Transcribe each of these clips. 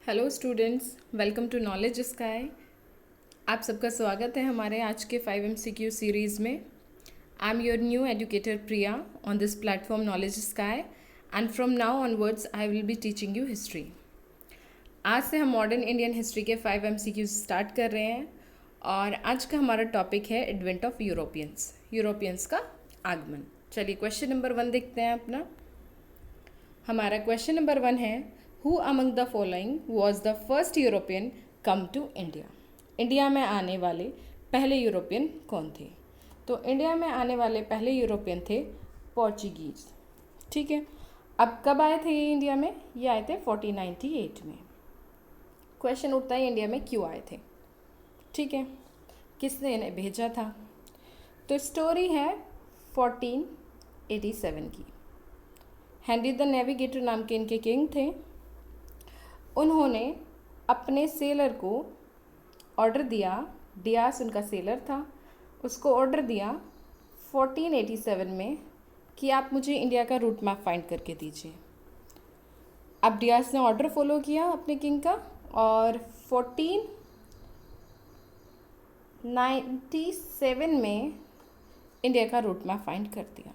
Hello students, welcome to Knowledge Sky. आप सबका स्वागत है हमारे आज के 5 MCQ सीरीज़ में। I am your new educator Priya on this platform knowledge sky and from now onwards I will be teaching you history. आज से हम मॉडर्न इंडियन हिस्ट्री के 5 MCQ स्टार्ट कर रहे हैं और आज का हमारा टॉपिक है एडवेंट ऑफ यूरोपियंस का आगमन। चलिए क्वेश्चन नंबर 1 देखते हैं अपना। हमारा क्वेश्चन नंबर 1 है, who among the following was the first European come to India. India में आने वाले पहले यूरोपियन कौन थे? तो इंडिया में आने वाले पहले यूरोपियन थे पोर्चुगीज़। ठीक है, अब कब आए थे ये इंडिया में? ये आए थे 1498 में। क्वेश्चन उठता है इंडिया में क्यों आए थे? ठीक है, किसने इन्हें भेजा था? तो स्टोरी है 1487 की। हेनरी द नेविगेटर नाम के इनके किंग थे। उन्होंने अपने सेलर को ऑर्डर दिया, डियास उनका सेलर था, उसको ऑर्डर दिया 1487 में कि आप मुझे इंडिया का रूट मैप फाइंड करके दीजिए। अब डियास ने ऑर्डर फॉलो किया अपने किंग का और 1497 में इंडिया का रूट मैप फाइंड कर दिया।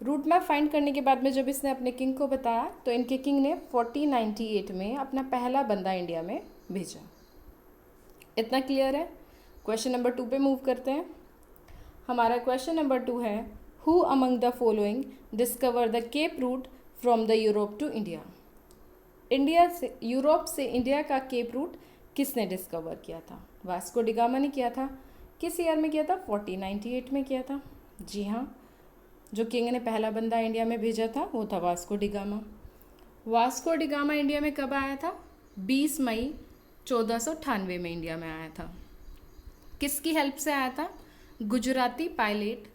रूट मैप फाइंड करने के बाद में जब इसने अपने किंग को बताया तो इनके किंग ने 1498 में अपना पहला बंदा इंडिया में भेजा। इतना क्लियर है? क्वेश्चन नंबर 2 पे मूव करते हैं। हमारा क्वेश्चन नंबर 2 है, who among the following discover the cape route from the Europe to India. Europe से इंडिया का केप रूट किसने डिस्कवर किया था? वास्को डिगामा ने किया था। किस ईयर में किया था? 1498 में किया था। जी हाँ, जो किंग ने पहला बंदा इंडिया में भेजा था वो था Vasco da Gama. Vasco da Gama India में कब आया था? 20 मई 1498 में इंडिया में आया था। किसकी हेल्प से आया था? गुजराती पायलट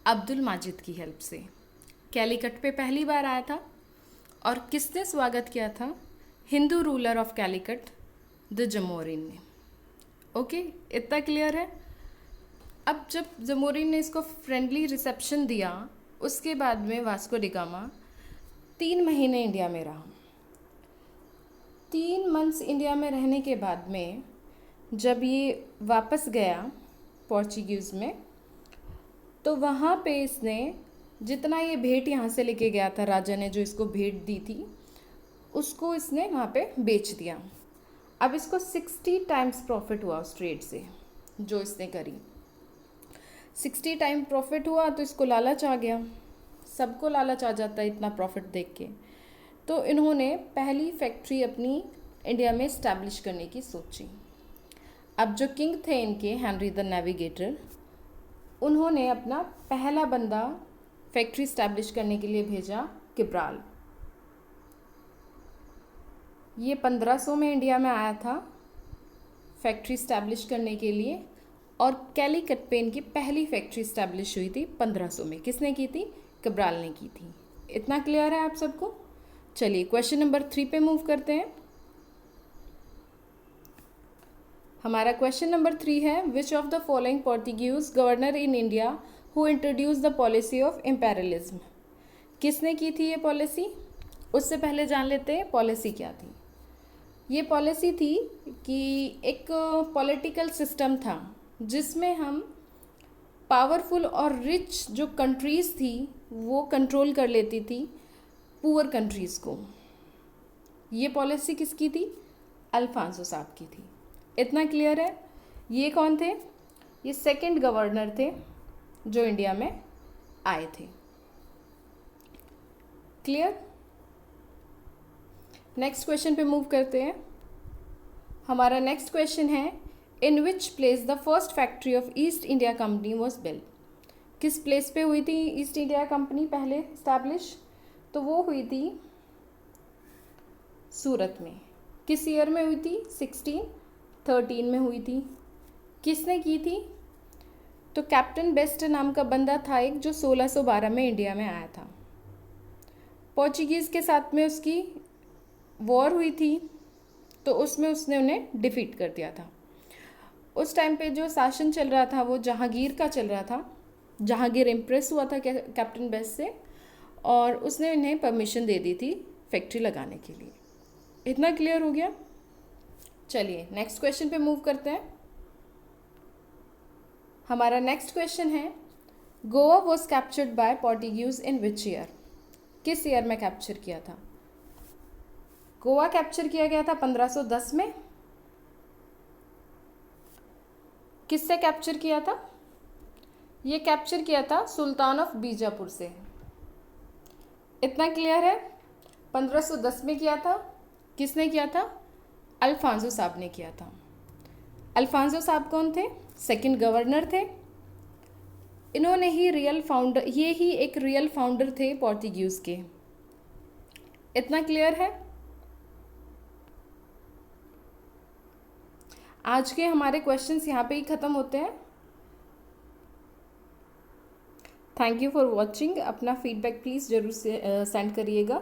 अब्दुल माजिद की हेल्प से। कैलीकट पे पहली बार आया था और किसने स्वागत किया था? Hindu ruler of Calicut the Zamorin ने। ओके, इतना क्लियर है? अब जब जमोरिन ने इसको फ्रेंडली रिसेप्शन दिया, उसके बाद में वास्को डिगामा 3 महीने इंडिया में रहा। 3 मंथ्स इंडिया में रहने के बाद में जब ये वापस गया पोर्चुगीज़ में, तो वहाँ पे इसने जितना ये भेंट यहाँ से लेके गया था, राजा ने जो इसको भेंट दी थी, उसको इसने वहाँ पे बेच दिया। अब इसको 60 टाइम्स प्रॉफिट हुआ उस ट्रेड से जो इसने करी। 60 टाइम प्रॉफिट हुआ तो इसको लालच आ गया। सबको लालच आ जाता है इतना प्रॉफिट देख के। तो इन्होंने पहली फैक्ट्री अपनी इंडिया में इस्टेब्लिश करने की सोची। अब जो किंग थे इनके, हेनरी द नेविगेटर, उन्होंने अपना पहला बंदा फैक्ट्री इस्टेब्लिश करने के लिए भेजा किब्राल। ये 1500 में इंडिया में आया था फैक्ट्री इस्टेब्लिश करने के लिए और कैलीकट पे इनकी पहली फैक्ट्री इस्टेब्लिश हुई थी 1500 में। किसने की थी? किब्राल ने की थी। इतना क्लियर है आप सबको? चलिए क्वेश्चन नंबर 3 पे मूव करते हैं। हमारा क्वेश्चन नंबर 3 है, which of the following Portuguese governor in India who introduce the policy of imperialism. किसने की थी ये पॉलिसी? उससे पहले जान लेते हैं पॉलिसी क्या थी। ये पॉलिसी थी कि एक पॉलिटिकल सिस्टम था जिसमें हम पावरफुल और रिच जो कंट्रीज़ थी वो कंट्रोल कर लेती थी पुअर कंट्रीज़ को। ये पॉलिसी किसकी थी? अल्फांसो साहब की थी। इतना क्लियर है? ये कौन थे? ये सेकंड गवर्नर थे जो इंडिया में आए थे। क्लियर? नेक्स्ट क्वेश्चन पे मूव करते हैं। हमारा नेक्स्ट क्वेश्चन है, in which place the first factory of East India company was built. किस प्लेस पे हुई थी ईस्ट इंडिया कंपनी पहले इस्टेब्लिश? तो वो हुई थी सूरत में। किस ईयर में हुई थी? 1613 में हुई थी। किसने की थी? तो कैप्टन बेस्ट नाम का बंदा था एक, जो 1612 में इंडिया में आया था। पोर्चुगीज़ के साथ में उसकी वॉर हुई थी तो उसमें उसने उन्हें डिफीट कर दिया था। उस टाइम पे जो शासन चल रहा था वो जहांगीर का चल रहा था। जहांगीर इम्प्रेस हुआ था कैप्टन बेस्ट से और उसने इन्हें परमिशन दे दी थी फैक्ट्री लगाने के लिए। इतना क्लियर हो गया? चलिए नेक्स्ट क्वेश्चन पे मूव करते हैं। हमारा नेक्स्ट क्वेश्चन है, Goa was captured by Portuguese in which year? किस ईयर में कैप्चर किया था? गोवा कैप्चर किया गया था 1510 में। किससे कैप्चर किया था? ये कैप्चर किया था सुल्तान ऑफ बीजापुर से। इतना क्लियर है? 1510 में किया था। किसने किया था? अल्फांसो साहब ने किया था। अल्फांसो साहब कौन थे? सेकंड गवर्नर थे। इन्होंने ही रियल फाउंडर, ये ही एक रियल फाउंडर थे पोर्टुगीज के। इतना क्लियर है? आज के हमारे क्वेश्चंस यहाँ पे ही ख़त्म होते हैं। Thank you for watching. अपना फीडबैक प्लीज़ ज़रूर से सेंड करिएगा।